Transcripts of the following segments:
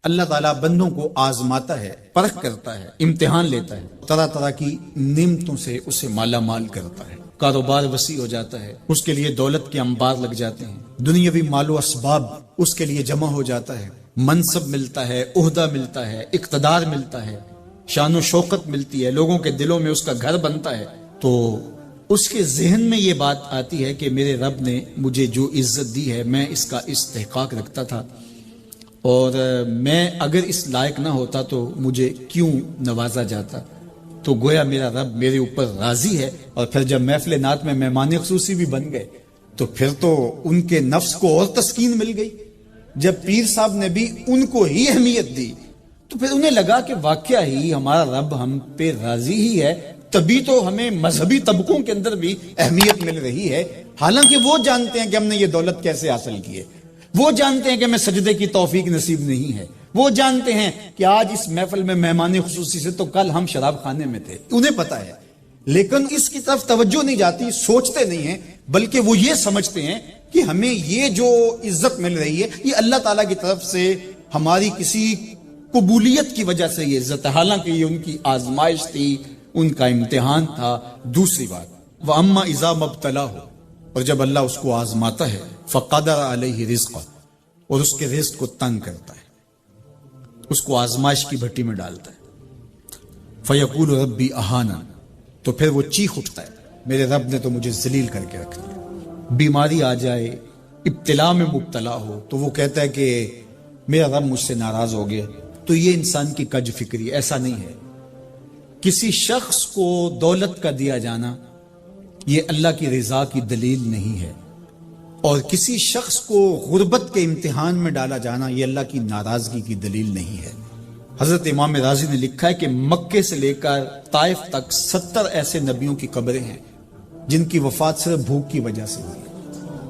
اللہ تعالیٰ بندوں کو آزماتا ہے، پرکھ کرتا ہے، امتحان لیتا ہے، طرح طرح کی نعمتوں سے اسے مالا مال کرتا ہے، کاروبار وسیع ہو جاتا ہے، اس کے لیے دولت کے انبار لگ جاتے ہیں، دنیاوی مال و اسباب اس کے لیے جمع ہو جاتا ہے، منصب ملتا ہے، عہدہ ملتا ہے، اقتدار ملتا ہے، شان و شوکت ملتی ہے، لوگوں کے دلوں میں اس کا گھر بنتا ہے، تو اس کے ذہن میں یہ بات آتی ہے کہ میرے رب نے مجھے جو عزت دی ہے میں اس کا استحقاق رکھتا تھا، اور میں اگر اس لائق نہ ہوتا تو مجھے کیوں نوازا جاتا، تو گویا میرا رب میرے اوپر راضی ہے۔ اور پھر جب محفل نعت میں مہمان خصوصی بھی بن گئے تو پھر تو ان کے نفس کو اور تسکین مل گئی۔ جب پیر صاحب نے بھی ان کو ہی اہمیت دی تو پھر انہیں لگا کہ واقعہ ہی ہمارا رب ہم پہ راضی ہی ہے، تبھی تو ہمیں مذہبی طبقوں کے اندر بھی اہمیت مل رہی ہے، حالانکہ وہ جانتے ہیں کہ ہم نے یہ دولت کیسے حاصل کی ہے، وہ جانتے ہیں کہ ہمیں سجدے کی توفیق نصیب نہیں ہے، وہ جانتے ہیں کہ آج اس محفل میں مہمان خصوصی سے تو کل ہم شراب خانے میں تھے، انہیں پتا ہے، لیکن اس کی طرف توجہ نہیں جاتی، سوچتے نہیں ہیں، بلکہ وہ یہ سمجھتے ہیں کہ ہمیں یہ جو عزت مل رہی ہے یہ اللہ تعالیٰ کی طرف سے ہماری کسی قبولیت کی وجہ سے یہ عزت ہے، حالانکہ یہ ان کی آزمائش تھی، ان کا امتحان تھا۔ دوسری بات، وَأَمَّا إِذَا مَبْتَلَاهُ، اور جب اللہ اس کو آزماتا ہے، فَقَدَرَ عَلَيْهِ رِزْقًا، اور اس کے رزق کو تنگ کرتا ہے، اس کو آزمائش کی بھٹی میں ڈالتا ہے، فَيَقُولُ رَبِّي أَهَانَنِ، تو پھر وہ چیخ اٹھتا ہے میرے رب نے تو مجھے ذلیل کر کے رکھ دیا۔ بیماری آ جائے، ابتلا میں مبتلا ہو تو وہ کہتا ہے کہ میرا رب مجھ سے ناراض ہو گیا، تو یہ انسان کی کج فکری، ایسا نہیں ہے۔ کسی شخص کو دولت کا دیا جانا یہ اللہ کی رضا کی دلیل نہیں ہے، اور کسی شخص کو غربت کے امتحان میں ڈالا جانا یہ اللہ کی ناراضگی کی دلیل نہیں ہے۔ حضرت امام رازی نے لکھا ہے کہ مکے سے لے کر طائف تک 70 ایسے نبیوں کی قبریں ہیں جن کی وفات صرف بھوک کی وجہ سے ہوئی،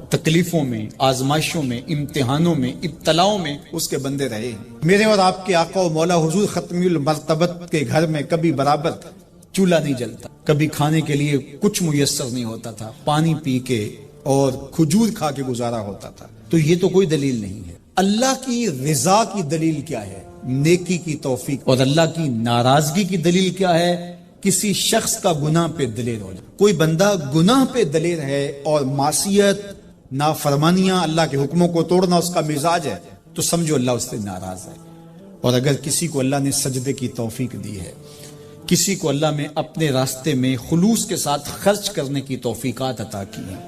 تکلیفوں میں، آزمائشوں میں، امتحانوں میں، ابتلاؤں میں اس کے بندے رہے ہیں۔ میرے اور آپ کے آقا و مولا حضور ختمی المرتبت کے گھر میں کبھی برابر چولہا نہیں جلتا، کبھی کھانے کے لیے کچھ میسر نہیں ہوتا تھا، پانی پی کے اور کھجور کھا کے گزارا ہوتا تھا، تو یہ تو کوئی دلیل نہیں ہے۔ اللہ کی رضا کی دلیل کیا ہے؟ نیکی کی توفیق، اور اللہ کی ناراضگی کی دلیل کیا ہے؟ کسی شخص کا گناہ پہ دلیر ہو جائے۔ کوئی بندہ گناہ پہ دلیر ہے اور معصیت، نافرمانیاں، اللہ کے حکموں کو توڑنا اس کا مزاج ہے، تو سمجھو اللہ اس سے ناراض ہے۔ اور اگر کسی کو اللہ نے سجدے کی توفیق دی ہے، کسی کو اللہ نے اپنے راستے میں خلوص کے ساتھ خرچ کرنے کی توفیقات عطا کی ہیں،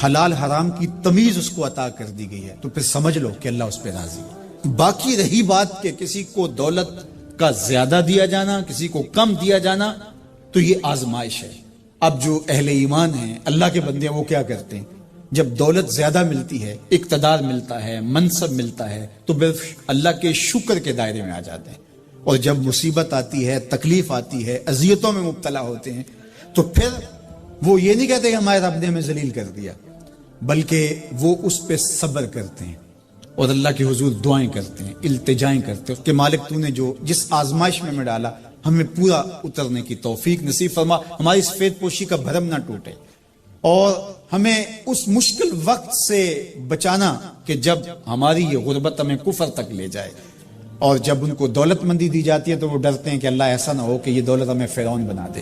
حلال حرام کی تمیز اس کو عطا کر دی گئی ہے، تو پھر سمجھ لو کہ اللہ اس پہ راضی ہے۔ باقی رہی بات کہ کسی کو دولت کا زیادہ دیا جانا، کسی کو کم دیا جانا، تو یہ آزمائش ہے۔ اب جو اہل ایمان ہیں، اللہ کے بندے ہیں، وہ کیا کرتے ہیں؟ جب دولت زیادہ ملتی ہے، اقتدار ملتا ہے، منصب ملتا ہے، تو بس اللہ کے شکر کے دائرے میں آ جاتے ہیں، اور جب مصیبت آتی ہے، تکلیف آتی ہے، اذیتوں میں مبتلا ہوتے ہیں، تو پھر وہ یہ نہیں کہتے کہ ہمارے رب نے ہمیں ذلیل کر دیا، بلکہ وہ اس پہ صبر کرتے ہیں اور اللہ کے حضور دعائیں کرتے ہیں، التجائیں کرتے ہیں کہ مالک تو نے جو جس آزمائش میں ڈالا ہمیں پورا اترنے کی توفیق نصیب فرما، ہماری سفید پوشی کا بھرم نہ ٹوٹے، اور ہمیں اس مشکل وقت سے بچانا کہ جب ہماری یہ غربت ہمیں کفر تک لے جائے۔ اور جب ان کو دولت مندی دی جاتی ہے تو وہ ڈرتے ہیں کہ اللہ ایسا نہ ہو کہ یہ دولت ہمیں فرعون بنا دے،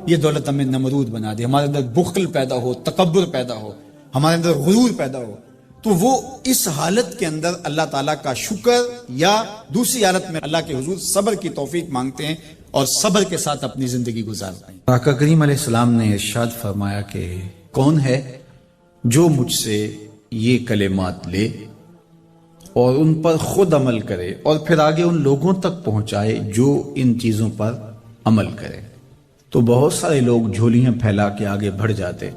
یہ دولت ہمیں نمرود بنا دے، ہمارے اندر بخل پیدا ہو، تکبر پیدا ہو، ہمارے اندر غرور پیدا ہو، تو وہ اس حالت کے اندر اللہ تعالیٰ کا شکر یا دوسری حالت میں اللہ کے حضور صبر کی توفیق مانگتے ہیں اور صبر کے ساتھ اپنی زندگی گزارتے ہیں۔ آقا کریم علیہ السلام نے ارشاد فرمایا کہ کون ہے جو مجھ سے یہ کلمات لے اور ان پر خود عمل کرے اور پھر آگے ان لوگوں تک پہنچائے جو ان چیزوں پر عمل کرے۔ تو بہت سارے لوگ جھولیاں پھیلا کے آگے بڑھ جاتے،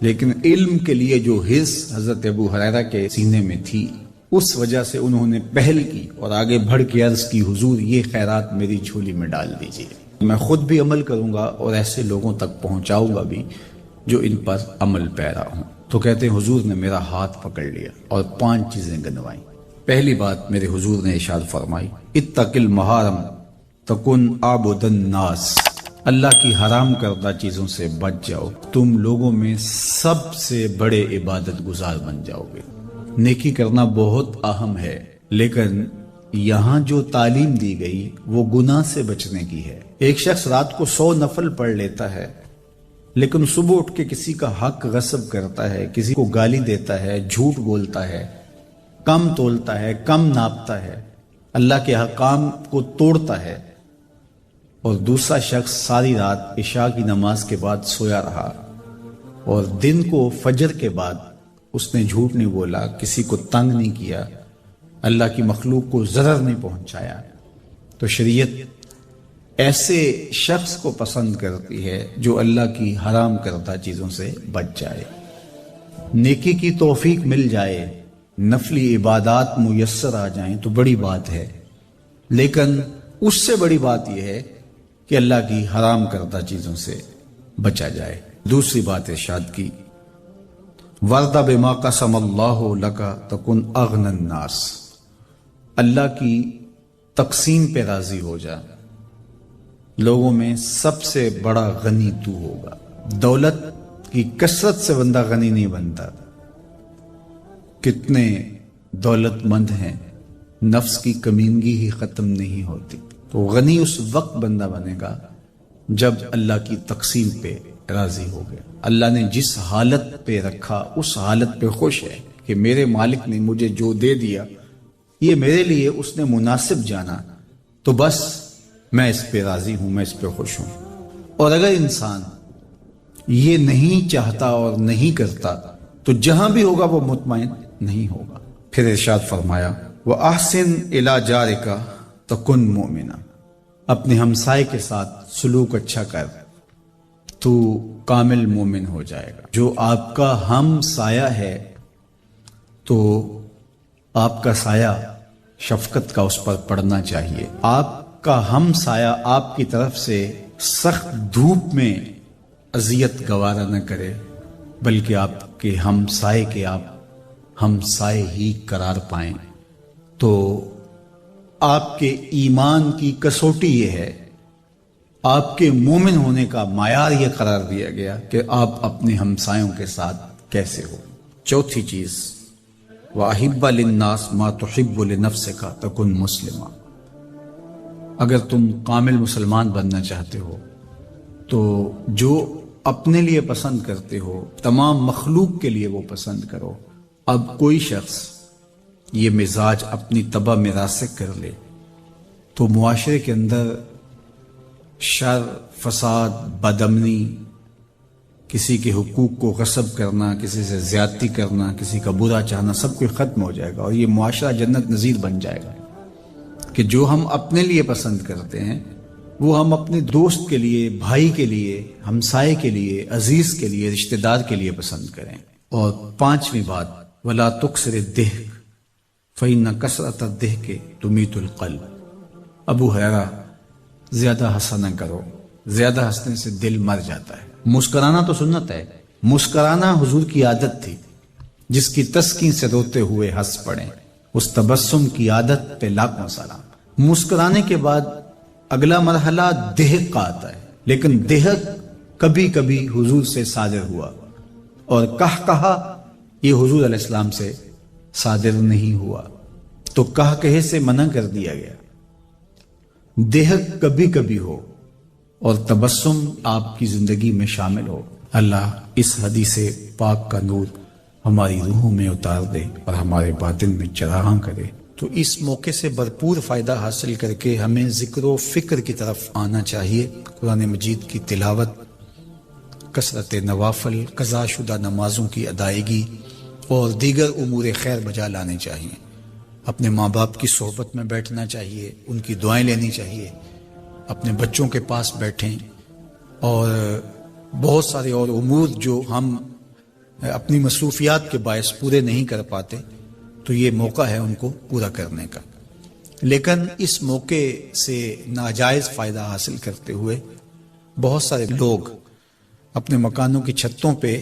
لیکن علم کے لیے جو حرص حضرت ابو ہریرہ کے سینے میں تھی، اس وجہ سے انہوں نے پہل کی اور آگے بڑھ کے عرض کی حضور یہ خیرات میری جھولی میں ڈال دیجیے، میں خود بھی عمل کروں گا اور ایسے لوگوں تک پہنچاؤں گا بھی جو ان پر عمل پیرا ہوں۔ تو کہتے ہیں حضور نے میرا ہاتھ پکڑ لیا اور 5 چیزیں گنوائیں۔ پہلی بات میرے حضور نے ارشاد فرمائی، اتق المحارم تکن عابد الناس، اللہ کی حرام کردہ چیزوں سے بچ جاؤ، تم لوگوں میں سب سے بڑے عبادت گزار بن جاؤ گے۔ نیکی کرنا بہت اہم ہے، لیکن یہاں جو تعلیم دی گئی وہ گناہ سے بچنے کی ہے۔ ایک شخص رات کو 100 نفل پڑھ لیتا ہے لیکن صبح اٹھ کے کسی کا حق غصب کرتا ہے، کسی کو گالی دیتا ہے، جھوٹ بولتا ہے، کم تولتا ہے، کم ناپتا ہے، اللہ کے احکام کو توڑتا ہے، اور دوسرا شخص ساری رات عشاء کی نماز کے بعد سویا رہا اور دن کو فجر کے بعد اس نے جھوٹ نہیں بولا، کسی کو تنگ نہیں کیا، اللہ کی مخلوق کو ضرر نہیں پہنچایا، تو شریعت ایسے شخص کو پسند کرتی ہے جو اللہ کی حرام کردہ چیزوں سے بچ جائے، نیکی کی توفیق مل جائے، نفلی عبادات میسر آ جائیں تو بڑی بات ہے، لیکن اس سے بڑی بات یہ ہے کہ اللہ کی حرام کردہ چیزوں سے بچا جائے۔ دوسری بات ارشاد کی، وَرْضَ بِمَا قَسَمَ اللَّهُ لَكَ تَكُنْ أَغْنَى النَّاسِ، اللہ کی تقسیم پہ راضی ہو جا، لوگوں میں سب سے بڑا غنی تو ہوگا۔ دولت کی کثرت سے بندہ غنی نہیں بنتا، کتنے دولت مند ہیں، نفس کی کمینگی ہی ختم نہیں ہوتی۔ تو غنی اس وقت بندہ بنے گا جب اللہ کی تقسیم پہ راضی ہو گیا، اللہ نے جس حالت پہ رکھا اس حالت پہ خوش ہے کہ میرے مالک نے مجھے جو دے دیا یہ میرے لیے اس نے مناسب جانا، تو بس میں اس پہ راضی ہوں، میں اس پہ خوش ہوں۔ اور اگر انسان یہ نہیں چاہتا اور نہیں کرتا تو جہاں بھی ہوگا وہ مطمئن نہیں ہوگا۔ پھر ارشاد فرمایا، وَأَحْسِنْ إِلَى جَارِكَ تَكُنْ مُؤْمِنًا، اپنے ہمسائے کے ساتھ سلوک اچھا کر تو کامل مومن ہو جائے گا۔ جو آپ کا ہم سایہ ہے تو آپ کا سایہ شفقت کا اس پر پڑنا چاہیے۔ آپ کا ہم سایہ آپ کی طرف سے سخت دھوپ میں اذیت گوارا نہ کرے، بلکہ آپ کے ہم سائے کے آپ ہم سائے ہی قرار پائیں۔ تو آپ کے ایمان کی کسوٹی یہ ہے، آپ کے مومن ہونے کا معیار یہ قرار دیا گیا کہ آپ اپنے ہمسایوں کے ساتھ کیسے ہو۔ چوتھی چیز، وَأَحِبَّ لِلنَّاسِ مَا تُحِبُّ لِنَفْسِكَ تَكُنْ مُسْلِمًا، اگر تم کامل مسلمان بننا چاہتے ہو تو جو اپنے لیے پسند کرتے ہو تمام مخلوق کے لیے وہ پسند کرو۔ اب کوئی شخص یہ مزاج اپنی طبع میں راسخ کر لے تو معاشرے کے اندر شر، فساد، بدامنی، کسی کے حقوق کو غصب کرنا، کسی سے زیادتی کرنا، کسی کا برا چاہنا، سب کچھ ختم ہو جائے گا اور یہ معاشرہ جنت نظیر بن جائے گا کہ جو ہم اپنے لیے پسند کرتے ہیں وہ ہم اپنے دوست کے لیے، بھائی کے لیے، ہمسائے کے لیے، عزیز کے لیے، رشتہ دار کے لیے پسند کریں۔ اور پانچویں بات، وَلَا تُكْثِرِ الضِّحْكَ فَإِنَّ كَثْرَةَ الضِّحْكِ تُمِيتُ الْقَلْبَ، ابو ہریرہ زیادہ ہنسا نہ کرو، زیادہ ہنسنے سے دل مر جاتا ہے۔ مسکرانا تو سنت ہے، مسکرانا حضور کی عادت تھی، جس کی تسکین سے روتے ہوئے ہنس پڑیں، اس تبسم کی عادت پہ لاکھوں سلام۔ مسکرانے کے بعد اگلا مرحلہ دہک کا آتا ہے، لیکن دہک کبھی کبھی حضور سے صادر ہوا اور کہا یہ حضور علیہ السلام سے صادر نہیں ہوا، تو کہے سے منع کر دیا گیا۔ دہک کبھی کبھی ہو اور تبسم آپ کی زندگی میں شامل ہو۔ اللہ اس حدیث پاک کا نور ہماری روحوں میں اتار دے اور ہمارے باطن میں چراغاں کرے۔ تو اس موقع سے بھرپور فائدہ حاصل کر کے ہمیں ذکر و فکر کی طرف آنا چاہیے، قرآن مجید کی تلاوت، کثرت نوافل، قضا شدہ نمازوں کی ادائیگی اور دیگر امور خیر بجا لانے چاہیے۔ اپنے ماں باپ کی صحبت میں بیٹھنا چاہیے، ان کی دعائیں لینی چاہیے، اپنے بچوں کے پاس بیٹھیں، اور بہت سارے اور امور جو ہم اپنی مصروفیات کے باعث پورے نہیں کر پاتے تو یہ موقع ہے ان کو پورا کرنے کا۔ لیکن اس موقع سے ناجائز فائدہ حاصل کرتے ہوئے بہت سارے لوگ اپنے مکانوں کی چھتوں پہ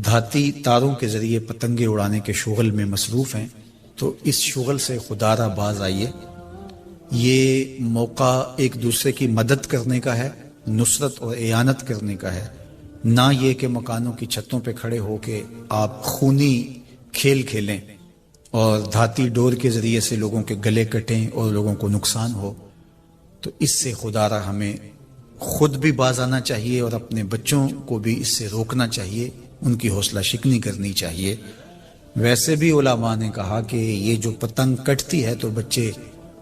دھاتی تاروں کے ذریعے پتنگیں اڑانے کے شغل میں مصروف ہیں، تو اس شغل سے خدا را باز آئیے۔ یہ موقع ایک دوسرے کی مدد کرنے کا ہے، نصرت اور اعانت کرنے کا ہے، نہ یہ کہ مکانوں کی چھتوں پہ کھڑے ہو کے آپ خونی کھیل کھیلیں اور دھاتی ڈور کے ذریعے سے لوگوں کے گلے کٹیں اور لوگوں کو نقصان ہو، تو اس سے خدا را ہمیں خود بھی باز آنا چاہیے اور اپنے بچوں کو بھی اس سے روکنا چاہیے، ان کی حوصلہ شکنی کرنی چاہیے۔ ویسے بھی علماء نے کہا کہ یہ جو پتنگ کٹتی ہے تو بچے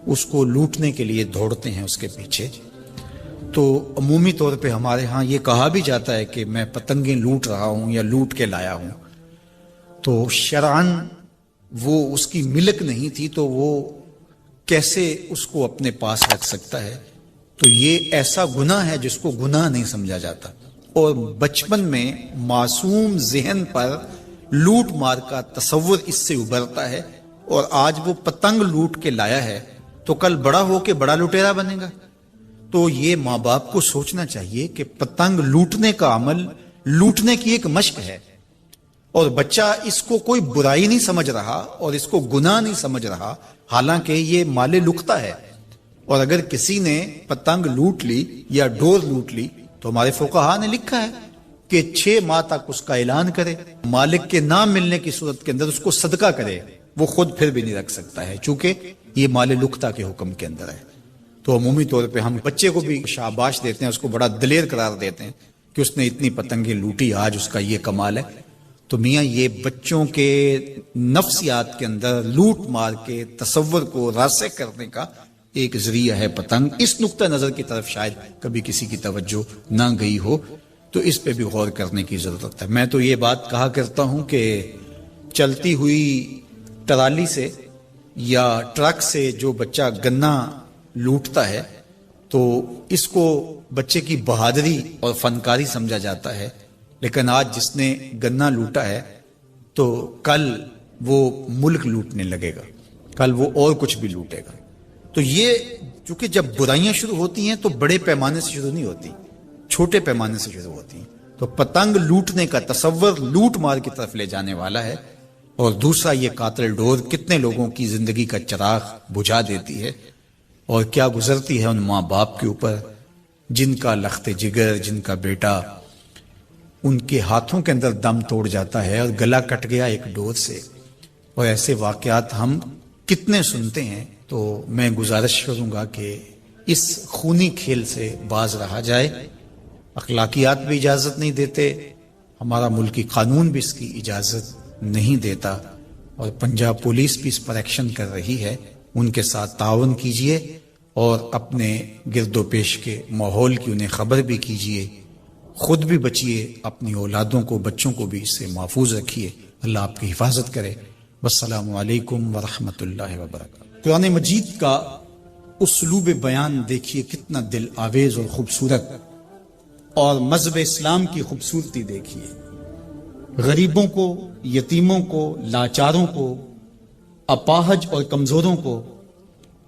اس کو لوٹنے کے لیے دوڑتے ہیں اس کے پیچھے، تو عمومی طور پہ ہمارے ہاں یہ کہا بھی جاتا ہے کہ میں پتنگیں لوٹ رہا ہوں یا لوٹ کے لایا ہوں، تو شرعاً وہ اس کی ملک نہیں تھی تو وہ کیسے اس کو اپنے پاس رکھ سکتا ہے؟ تو یہ ایسا گناہ ہے جس کو گناہ نہیں سمجھا جاتا، اور بچپن میں معصوم ذہن پر لوٹ مار کا تصور اس سے ابھرتا ہے، اور آج وہ پتنگ لوٹ کے لایا ہے تو کل بڑا ہو کے بڑا لٹیرا بنے گا۔ تو یہ ماں باپ کو سوچنا چاہیے کہ پتنگ لوٹنے کا عمل لوٹنے کی ایک مشق ہے، اور بچہ اس کو کوئی برائی نہیں سمجھ رہا اور اس کو گناہ نہیں سمجھ رہا، حالانکہ یہ مال لکتا ہے۔ اور اگر کسی نے پتنگ لوٹ لی یا ڈور لوٹ لی تو ہمارے فقہا نے لکھا ہے کہ 6 ماہ تک اس کا اعلان کرے، مالک کے نام ملنے کی صورت کے اندر اس کو صدقہ کرے، وہ خود پھر بھی نہیں رکھ سکتا ہے چونکہ یہ مال لکتا کے حکم کے اندر ہے۔ تو عمومی طور پہ ہم بچے کو بھی شاباش دیتے ہیں، اس کو بڑا دلیر قرار دیتے ہیں کہ اس نے اتنی پتنگیں لوٹی، آج اس کا یہ کمال ہے۔ تو میاں یہ بچوں کے نفسیات کے اندر لوٹ مار کے تصور کو راسخ کرنے کا ایک ذریعہ ہے پتنگ۔ اس نقطہ نظر کی طرف شاید کبھی کسی کی توجہ نہ گئی ہو، تو اس پہ بھی غور کرنے کی ضرورت ہے۔ میں تو یہ بات کہا کرتا ہوں کہ چلتی ہوئی ٹرالی سے یا ٹرک سے جو بچہ گنا لوٹتا ہے تو اس کو بچے کی بہادری اور فنکاری سمجھا جاتا ہے، لیکن آج جس نے گنا لوٹا ہے تو کل وہ ملک لوٹنے لگے گا، کل وہ اور کچھ بھی لوٹے گا۔ تو یہ چونکہ جب برائیاں شروع ہوتی ہیں تو بڑے پیمانے سے شروع نہیں ہوتی، چھوٹے پیمانے سے شروع ہوتی ہیں۔ تو پتنگ لوٹنے کا تصور لوٹ مار کی طرف لے جانے والا ہے، اور دوسرا یہ قاتل ڈور کتنے لوگوں کی زندگی کا چراغ بجھا دیتی ہے، اور کیا گزرتی ہے ان ماں باپ کے اوپر جن کا لخت جگر، جن کا بیٹا ان کے ہاتھوں کے اندر دم توڑ جاتا ہے اور گلا کٹ گیا ایک ڈور سے۔ اور ایسے واقعات ہم کتنے سنتے ہیں۔ تو میں گزارش کروں گا کہ اس خونی کھیل سے باز رہا جائے۔ اخلاقیات بھی اجازت نہیں دیتے، ہمارا ملکی قانون بھی اس کی اجازت نہیں دیتا، اور پنجاب پولیس بھی اس پر ایکشن کر رہی ہے۔ ان کے ساتھ تعاون کیجئے اور اپنے گرد و پیش کے ماحول کی انہیں خبر بھی کیجئے، خود بھی بچیے، اپنی اولادوں کو، بچوں کو بھی اس سے محفوظ رکھیے۔ اللہ آپ کی حفاظت کرے۔ والسلام علیکم ورحمۃ اللہ وبرکاتہ۔ قرآن مجید کا اسلوب بیان دیکھیے کتنا دل آویز اور خوبصورت، اور مذہب اسلام کی خوبصورتی دیکھیے۔ غریبوں کو، یتیموں کو، لاچاروں کو، اپاہج اور کمزوروں کو،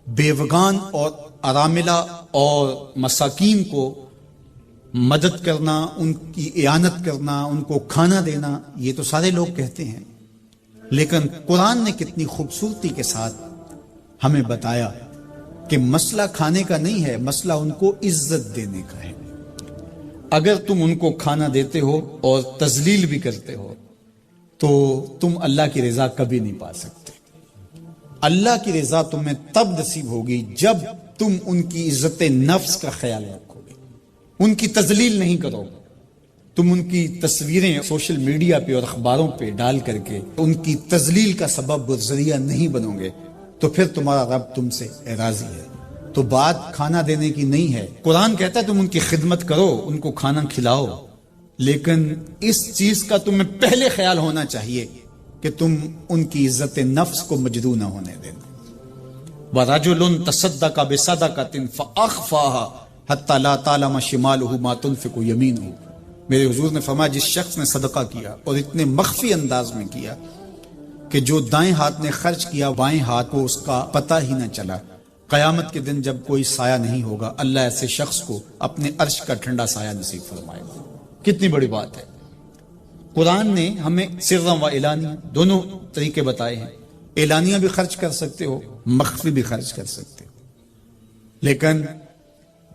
بیوگان اور اراملہ اور مساکین کو مدد کرنا، ان کی اعانت کرنا، ان کو کھانا دینا، یہ تو سارے لوگ کہتے ہیں، لیکن قرآن نے کتنی خوبصورتی کے ساتھ ہمیں بتایا کہ مسئلہ کھانے کا نہیں ہے، مسئلہ ان کو عزت دینے کا ہے۔ اگر تم ان کو کھانا دیتے ہو اور تذلیل بھی کرتے ہو تو تم اللہ کی رضا کبھی نہیں پا سکتے۔ اللہ کی رضا تمہیں تب نصیب ہوگی جب تم ان کی عزت نفس کا خیال رکھو گے، ان کی تذلیل نہیں کرو گے۔ تم ان کی تصویریں سوشل میڈیا پہ اور اخباروں پہ ڈال کر کے ان کی تذلیل کا سبب اور ذریعہ نہیں بنو گے تو پھر تمہارا رب تم سے راضی ہے۔ تو بات کھانا دینے کی نہیں ہے، قرآن کہتا ہے تم ان کی خدمت کرو، ان کو کھانا کھلاؤ، لیکن اس چیز کا تمہیں پہلے خیال ہونا چاہیے کہ تم ان کی عزت نفس کو مجروح نہ ہونے دینا۔ وَرَجُلٌ تَصَدَّقَ بِصَدَقَةٍ فَأَخْفَاهَا حَتَّى لَا تَعْلَمَ شِمَالُهُ مَا تُنْفِقُ يَمِينُهُ۔ میرے حضور نے فرمایا جس شخص نے صدقہ کیا اور اتنے مخفی انداز میں کیا کہ جو دائیں ہاتھ نے خرچ کیا بائیں ہاتھ کو اس کا پتہ ہی نہ چلا، قیامت کے دن جب کوئی سایہ نہیں ہوگا اللہ ایسے شخص کو اپنے عرش کا ٹھنڈا سایہ نصیب فرمائے گا۔ کتنی بڑی بات ہے۔ قرآن نے ہمیں سرا و اعلانیہ دونوں طریقے بتائے ہیں۔ اعلانیہ بھی خرچ کر سکتے ہو، مخفی بھی خرچ کر سکتے ہو، لیکن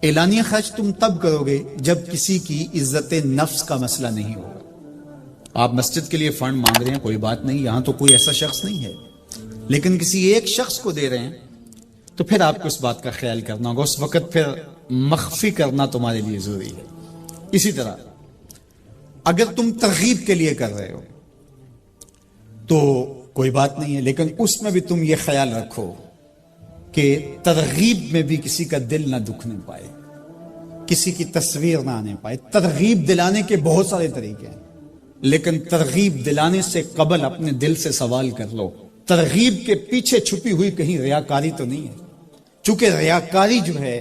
اعلانیہ خرچ تم تب کرو گے جب کسی کی عزت نفس کا مسئلہ نہیں ہوگا۔ آپ مسجد کے لیے فنڈ مانگ رہے ہیں، کوئی بات نہیں، یہاں تو کوئی ایسا شخص نہیں ہے، لیکن کسی ایک شخص کو دے رہے ہیں تو پھر آپ کو اس بات کا خیال کرنا ہوگا، اس وقت پھر مخفی کرنا تمہارے لیے ضروری ہے۔ اسی طرح اگر تم ترغیب کے لیے کر رہے ہو تو کوئی بات نہیں ہے، لیکن اس میں بھی تم یہ خیال رکھو کہ ترغیب میں بھی کسی کا دل نہ دکھنے پائے، کسی کی تصویر نہ آنے پائے۔ ترغیب دلانے کے بہت سارے طریقے ہیں، لیکن ترغیب دلانے سے قبل اپنے دل سے سوال کر لو، ترغیب کے پیچھے چھپی ہوئی کہیں ریاکاری تو نہیں ہے؟ چونکہ ریاکاری جو ہے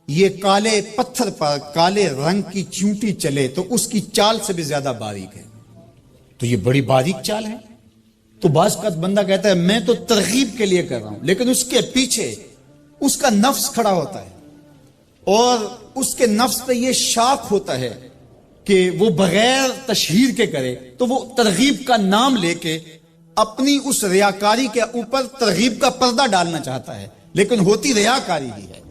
یہ کالے پتھر پر کالے رنگ کی چونٹی چلے تو اس کی چال سے بھی زیادہ باریک ہے، تو یہ بڑی باریک چال ہے۔ تو بعض کا بندہ کہتا ہے میں تو ترغیب کے لیے کر رہا ہوں، لیکن اس کے پیچھے اس کا نفس کھڑا ہوتا ہے اور اس کے نفس پہ یہ شاک ہوتا ہے کہ وہ بغیر تشہیر کے کرے، تو وہ ترغیب کا نام لے کے اپنی اس ریاکاری کے اوپر ترغیب کا پردہ ڈالنا چاہتا ہے، لیکن ہوتی ریاکاری ہی ہے۔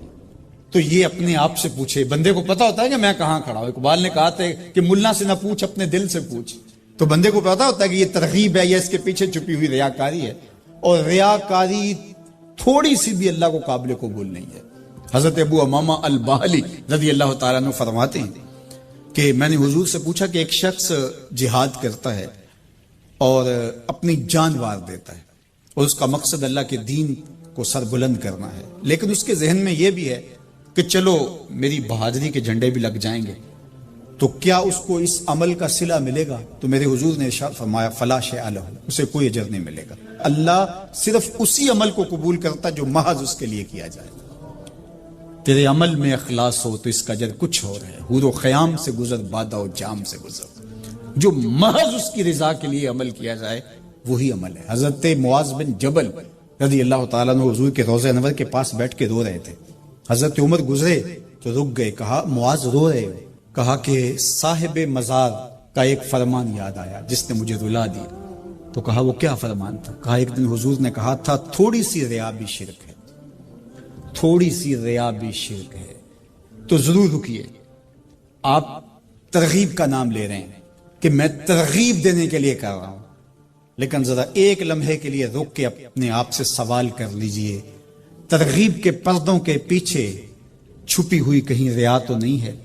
تو یہ اپنے آپ سے پوچھے، بندے کو پتا ہوتا ہے کہ میں کہاں کھڑا ہوں۔ اقبال نے کہا تھا کہ ملا سے نہ پوچھ اپنے دل سے پوچھ، تو بندے کو پتا ہوتا ہے کہ یہ ترغیب ہے یا اس کے پیچھے چھپی ہوئی ریاکاری ہے، اور ریاکاری تھوڑی سی بھی اللہ کو قابل قبول نہیں ہے۔ حضرت ابو امامہ الباہلی رضی اللہ تعالیٰ عنہ فرماتے ہیں کہ میں نے حضور سے پوچھا کہ ایک شخص جہاد کرتا ہے اور اپنی جان وار دیتا ہے اور اس کا مقصد اللہ کے دین کو سر بلند کرنا ہے، لیکن اس کے ذہن میں یہ بھی ہے کہ چلو میری بہادری کے جھنڈے بھی لگ جائیں گے، تو کیا اس کو اس عمل کا صلہ ملے گا؟ تو میرے حضور نے ارشاد فرمایا فلا شیء لہ، اسے کوئی اجر نہیں ملے گا۔ اللہ صرف اسی عمل کو قبول کرتا جو محض اس کے لیے کیا جائے۔ تیرے عمل میں اخلاص ہو تو اس کا اجر کچھ اور ہے، حور و خیام سے گزر بادہ و جام سے گزر، جو محض اس کی رضا کے لیے عمل کیا جائے وہی عمل ہے۔ حضرت معاذ بن جبل رضی اللہ تعالیٰ عنہ حضور کے روضہ انور کے پاس بیٹھ کے رو رہے تھے، حضرت عمر گزرے تو رک گئے، کہا معاذ رو رہے ہو؟ کہا کہ صاحب مزار کا ایک فرمان یاد آیا جس نے مجھے رلا دیا۔ تو کہا وہ کیا فرمان تھا؟ کہا ایک دن حضور نے کہا تھا تھوڑی سی ریا بھی شرک ہے، تھوڑی سی ریا بھی شرک ہے۔ تو ضرور رکیے، آپ ترغیب کا نام لے رہے ہیں کہ میں ترغیب دینے کے لیے کر رہا ہوں، لیکن ذرا ایک لمحے کے لیے رک کے اپنے آپ سے سوال کر لیجئے، ترغیب کے پردوں کے پیچھے چھپی ہوئی کہیں ریا تو نہیں ہے؟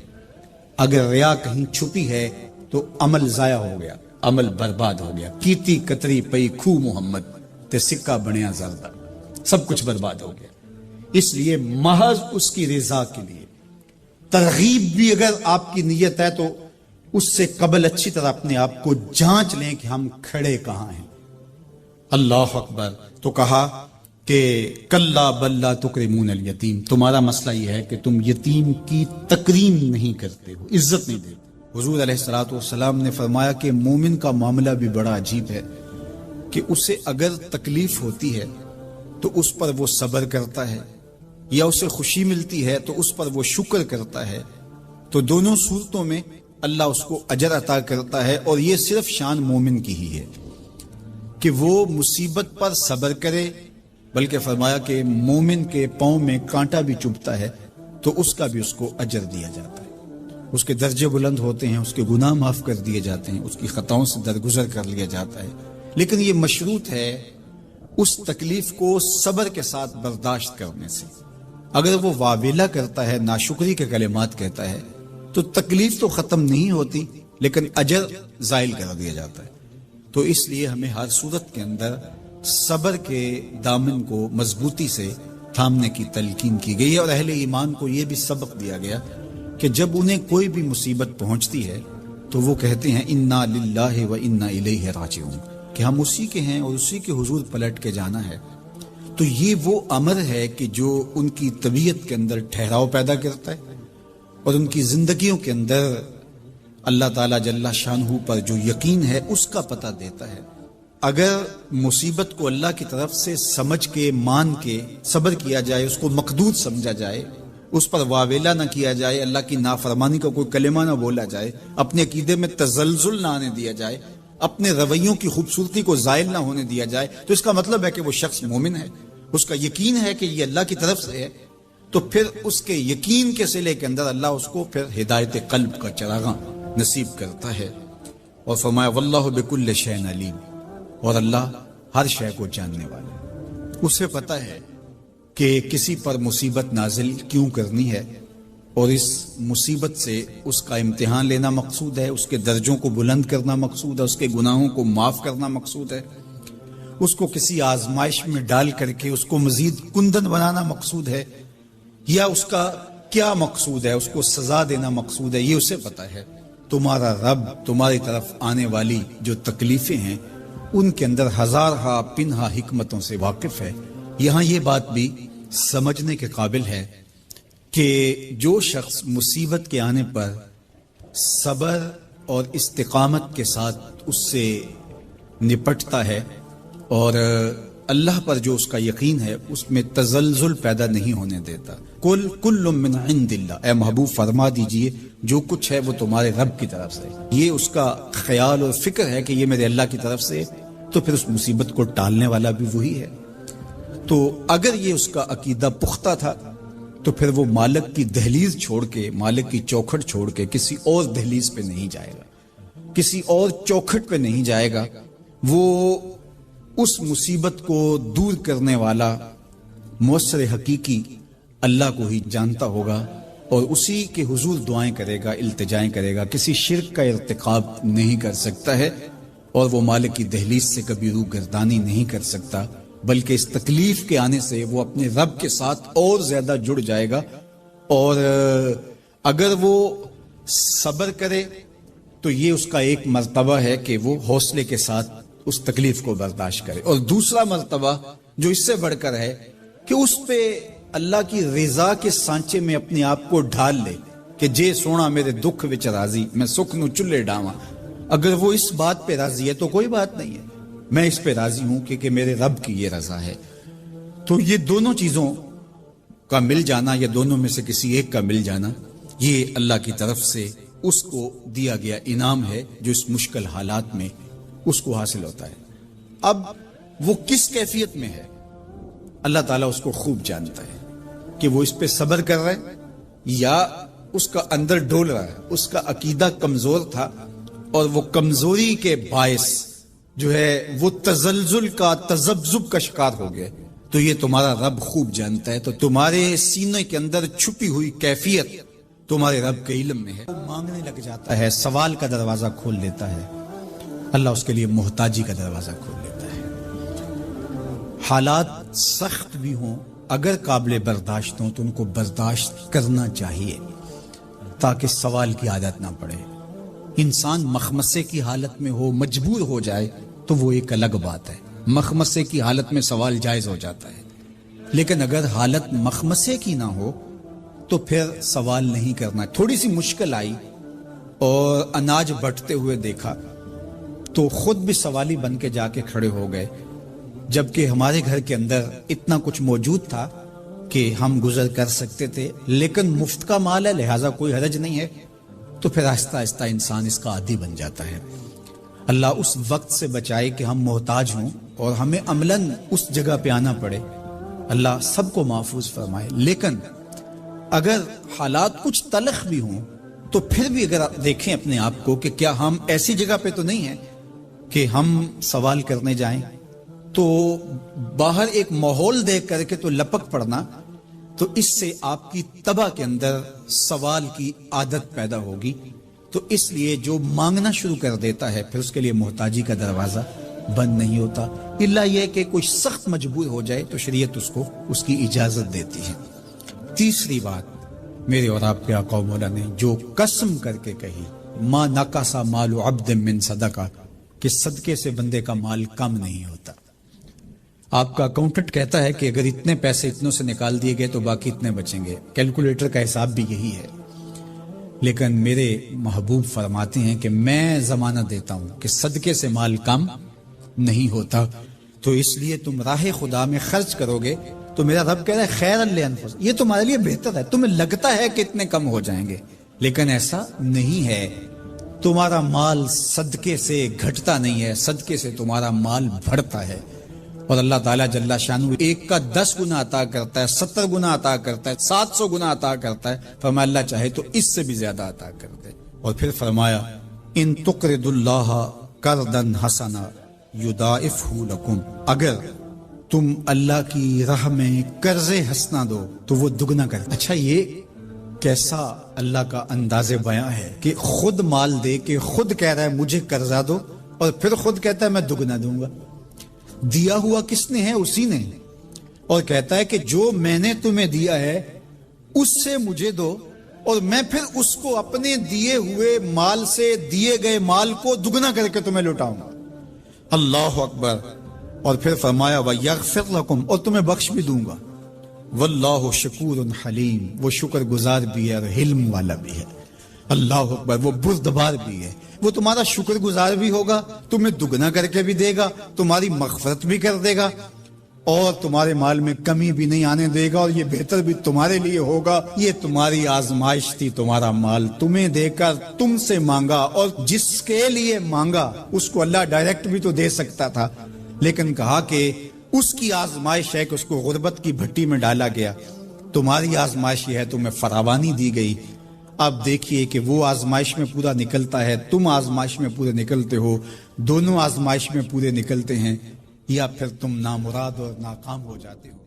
اگر ریا کہیں چھپی ہے تو عمل ضائع ہو گیا، عمل برباد ہو گیا۔ کیتی کتری پئی کھو محمد تے سکہ بنیا زردہ، سب کچھ برباد ہو گیا۔ اس لیے محض اس کی رضا کے لیے ترغیب بھی اگر آپ کی نیت ہے تو اس سے قبل اچھی طرح اپنے آپ کو جانچ لیں کہ ہم کھڑے کہاں ہیں۔ اللہ اکبر۔ تو کہا کہ کلا بل لا تکرمون الیتیم، تمہارا مسئلہ یہ ہے کہ تم یتیم کی تکریم نہیں کرتے ہو، عزت نہیں دیتے۔ حضور علیہ الصلوۃ والسلام نے فرمایا کہ مومن کا معاملہ بھی بڑا عجیب ہے کہ اسے اگر تکلیف ہوتی ہے تو اس پر وہ صبر کرتا ہے، یا اسے خوشی ملتی ہے تو اس پر وہ شکر کرتا ہے، تو دونوں صورتوں میں اللہ اس کو اجر عطا کرتا ہے۔ اور یہ صرف شان مومن کی ہی ہے کہ وہ مصیبت پر صبر کرے، بلکہ فرمایا کہ مومن کے پاؤں میں کانٹا بھی چبھتا ہے تو اس کا بھی اس کو اجر دیا جاتا ہے، اس کے درجے بلند ہوتے ہیں، اس کے گناہ معاف کر دیے جاتے ہیں، اس کی خطاؤں سے درگزر کر لیا جاتا ہے۔ لیکن یہ مشروط ہے اس تکلیف کو صبر کے ساتھ برداشت کرنے سے۔ اگر وہ واویلا کرتا ہے، ناشکری کے کلمات کہتا ہے، تو تکلیف تو ختم نہیں ہوتی لیکن اجر زائل کر دیا جاتا ہے۔ تو اس لیے ہمیں ہر صورت کے اندر صبر کے دامن کو مضبوطی سے تھامنے کی تلقین کی گئی ہے، اور اہل ایمان کو یہ بھی سبق دیا گیا کہ جب انہیں کوئی بھی مصیبت پہنچتی ہے تو وہ کہتے ہیں انا للہ و انا الیہ راجعون، کہ ہم اسی کے ہیں اور اسی کے حضور پلٹ کے جانا ہے۔ تو یہ وہ امر ہے کہ جو ان کی طبیعت کے اندر ٹھہراؤ پیدا کرتا ہے اور ان کی زندگیوں کے اندر اللہ تعالیٰ جل شانہ پر جو یقین ہے اس کا پتہ دیتا ہے۔ اگر مصیبت کو اللہ کی طرف سے سمجھ کے مان کے صبر کیا جائے، اس کو مقدور سمجھا جائے، اس پر واویلا نہ کیا جائے، اللہ کی نافرمانی کا کوئی کلمہ نہ بولا جائے، اپنے عقیدے میں تزلزل نہ آنے دیا جائے، اپنے رویوں کی خوبصورتی کو زائل نہ ہونے دیا جائے، تو اس کا مطلب ہے کہ وہ شخص مومن ہے، اس کا یقین ہے کہ یہ اللہ کی طرف سے ہے۔ تو پھر اس کے یقین کے صلے کے اندر اللہ اس کو پھر ہدایت قلب کا چراغاں نصیب کرتا ہے۔ اور فرمایا واللہ بکل شیء علیم، اور اللہ ہر شے کو جاننے والا ہے۔ اسے پتہ ہے کہ کسی پر مصیبت نازل کیوں کرنی ہے، اور اس مصیبت سے اس کا امتحان لینا مقصود ہے، اس کے درجوں کو بلند کرنا مقصود ہے، اس کے گناہوں کو معاف کرنا مقصود ہے، اس کو کسی آزمائش میں ڈال کر کے اس کو مزید کندن بنانا مقصود ہے، یا اس کا کیا مقصود ہے، اس کو سزا دینا مقصود ہے، یہ اسے پتہ ہے۔ تمہارا رب تمہاری طرف آنے والی جو تکلیفیں ہیں ان کے اندر ہزارہا پنہا حکمتوں سے واقف ہے۔ یہاں یہ بات بھی سمجھنے کے قابل ہے کہ جو شخص مصیبت کے آنے پر صبر اور استقامت کے ساتھ اس سے نپٹتا ہے اور اللہ پر جو اس کا یقین ہے اس میں تزلزل پیدا نہیں ہونے دیتا، کل من عند اللہ، اے محبوب فرما دیجئے جو کچھ ہے وہ تمہارے رب کی طرف سے، یہ اس کا خیال اور فکر ہے کہ یہ میرے اللہ کی طرف سے، تو پھر اس مصیبت کو ٹالنے والا بھی وہی ہے۔ تو اگر یہ اس کا عقیدہ پختہ تھا تو پھر وہ مالک کی دہلیز چھوڑ کے، مالک کی چوکھٹ چھوڑ کے کسی اور دہلیز پہ نہیں جائے گا، کسی اور چوکھٹ پہ نہیں جائے گا، وہ اس مصیبت کو دور کرنے والا مؤثر حقیقی اللہ کو ہی جانتا ہوگا اور اسی کے حضور دعائیں کرے گا، التجائیں کرے گا، کسی شرک کا ارتکاب نہیں کر سکتا ہے، اور وہ مالک کی دہلیز سے کبھی روح گردانی نہیں کر سکتا، بلکہ اس تکلیف کے آنے سے وہ اپنے رب کے ساتھ اور زیادہ جڑ جائے گا، اور اگر وہ صبر کرے تو یہ اس کا ایک مرتبہ ہے کہ وہ حوصلے کے ساتھ اس تکلیف کو برداشت کرے، اور دوسرا مرتبہ جو اس سے بڑھ کر ہے کہ اس پہ اللہ کی رضا کے سانچے میں اپنے آپ کو ڈھال لے کہ جے سونا میرے دکھ وچ راضی، میں سکھ نو چلے ڈاواں۔ اگر وہ اس بات پہ راضی ہے تو کوئی بات نہیں ہے، میں اس پہ راضی ہوں کہ میرے رب کی یہ رضا ہے۔ تو یہ دونوں چیزوں کا مل جانا یا دونوں میں سے کسی ایک کا مل جانا، یہ اللہ کی طرف سے اس کو دیا گیا انعام ہے جو اس مشکل حالات میں اس کو حاصل ہوتا ہے۔ اب وہ کس کیفیت میں ہے اللہ تعالیٰ اس کو خوب جانتا ہے کہ وہ اس پہ صبر کر رہا ہے یا اس کا اندر ڈول رہا ہے، اس کا عقیدہ کمزور تھا اور وہ کمزوری کے باعث جو ہے وہ تزلزل کا، تذبذب کا شکار ہو گئے، تو یہ تمہارا رب خوب جانتا ہے۔ تو تمہارے سینے کے اندر چھپی ہوئی کیفیت تمہارے رب کے علم میں ہے، وہ مانگنے لگ جاتا ہے، سوال کا دروازہ کھول دیتا ہے، اللہ اس کے لیے محتاجی کا دروازہ کھول دیتا ہے۔ حالات سخت بھی ہوں، اگر قابل برداشت ہوں تو ان کو برداشت کرنا چاہیے تاکہ سوال کی عادت نہ پڑے۔ انسان مخمسے کی حالت میں ہو، مجبور ہو جائے تو وہ ایک الگ بات ہے، مخمسے کی حالت میں سوال جائز ہو جاتا ہے، لیکن اگر حالت مخمسے کی نہ ہو تو پھر سوال نہیں کرنا۔ تھوڑی سی مشکل آئی اور اناج بٹتے ہوئے دیکھا تو خود بھی سوالی بن کے جا کے کھڑے ہو گئے، جبکہ ہمارے گھر کے اندر اتنا کچھ موجود تھا کہ ہم گزر کر سکتے تھے، لیکن مفت کا مال ہے لہٰذا کوئی حرج نہیں ہے، تو پھر آہستہ آہستہ انسان اس کا عادی بن جاتا ہے۔ اللہ اس وقت سے بچائے کہ ہم محتاج ہوں اور ہمیں عملاً اس جگہ پہ آنا پڑے، اللہ سب کو محفوظ فرمائے۔ لیکن اگر حالات کچھ تلخ بھی ہوں تو پھر بھی اگر آپ دیکھیں اپنے آپ کو کہ کیا ہم ایسی جگہ پہ تو نہیں ہیں کہ ہم سوال کرنے جائیں، تو باہر ایک ماحول دیکھ کر کے تو لپک پڑنا، تو اس سے آپ کی طبع کے اندر سوال کی عادت پیدا ہوگی، تو اس لیے جو مانگنا شروع کر دیتا ہے پھر اس کے لیے محتاجی کا دروازہ بند نہیں ہوتا، الا یہ کہ کوئی سخت مجبور ہو جائے تو شریعت اس کو اس کی اجازت دیتی ہے۔ تیسری بات میرے اور آپ کے آقا و مولا نے جو قسم کر کے کہی، ما نقص مال عبد من صدقہ، کہ صدقے سے بندے کا مال کم نہیں ہوتا۔ آپ کا اکاؤنٹنٹ کہتا ہے کہ اگر اتنے پیسے اتنوں سے نکال دیے گئے تو باقی اتنے بچیں گے، کیلکولیٹر کا حساب بھی یہی ہے، لیکن میرے محبوب فرماتے ہیں کہ میں ضمانت دیتا ہوں کہ صدقے سے مال کم نہیں ہوتا، تو اس لیے تم راہ خدا میں خرچ کرو گے تو میرا رب کہہ رہا ہے خیر لانفسکم، یہ تمہارے لیے بہتر ہے، تمہیں لگتا ہے کہ اتنے کم ہو جائیں گے لیکن ایسا نہیں ہے، تمہارا مال صدقے سے گھٹتا نہیں ہے، صدقے سے تمہارا مال بڑھتا ہے، اور اللہ تعالیٰ جل شانہ ایک کا 10 گنا عطا کرتا ہے، 70 گنا عطا کرتا ہے، 700 گنا عطا کرتا ہے، فرمایا اللہ چاہے تو اس سے بھی زیادہ عطا کر دے، اور پھر فرمایا ان تقرضوا اللہ قرضا حسنا یضاعفہ لکم، اگر تم اللہ کی راہ میں قرض حسنہ دو تو وہ دگنا کرتا ہے۔ اچھا، یہ کیسا اللہ کا انداز بیاں ہے کہ خود مال دے کے خود کہہ رہا ہے مجھے قرضہ دو، اور پھر خود کہتا ہے میں دگنا دوں گا۔ دیا ہوا کس نے ہے؟ اسی نے، اور کہتا ہے کہ جو میں نے تمہیں دیا ہے اس سے مجھے دو، اور میں پھر اس کو اپنے دیے ہوئے مال سے دیے گئے مال کو دگنا کر کے تمہیں لوٹاؤں گا۔ اللہ اکبر۔ اور پھر فرمایا وَيَغْفِرْ لَكُمْ، اور تمہیں بخش بھی دوں گا۔ واللہ شکور حلیم، وہ شکر گزار بھی ہے اور حلم والا بھی ہے۔ اللہ اکبر، وہ بردبار بھی ہے، وہ تمہارا شکر گزار بھی ہوگا، تمہیں دگنا کر کے بھی دے گا، تمہاری مغفرت بھی کر دے گا، اور تمہارے مال میں کمی بھی نہیں آنے دے گا، اور یہ بہتر بھی تمہارے لیے ہوگا۔ یہ تمہاری آزمائش تھی، تمہارا مال تمہیں دے کر تم سے مانگا، اور جس کے لیے مانگا اس کو اللہ ڈائریکٹ بھی تو دے سکتا تھا، لیکن کہا کہ اس کی آزمائش ہے کہ اس کو غربت کی بھٹی میں ڈالا گیا۔ تمہاری آزمائش یہ ہے، تمہیں فراوانی دی گئی۔ اب دیکھیے کہ وہ آزمائش میں پورا نکلتا ہے، تم آزمائش میں پورے نکلتے ہو، دونوں آزمائش میں پورے نکلتے ہیں، یا پھر تم نامراد اور ناکام ہو جاتے ہو۔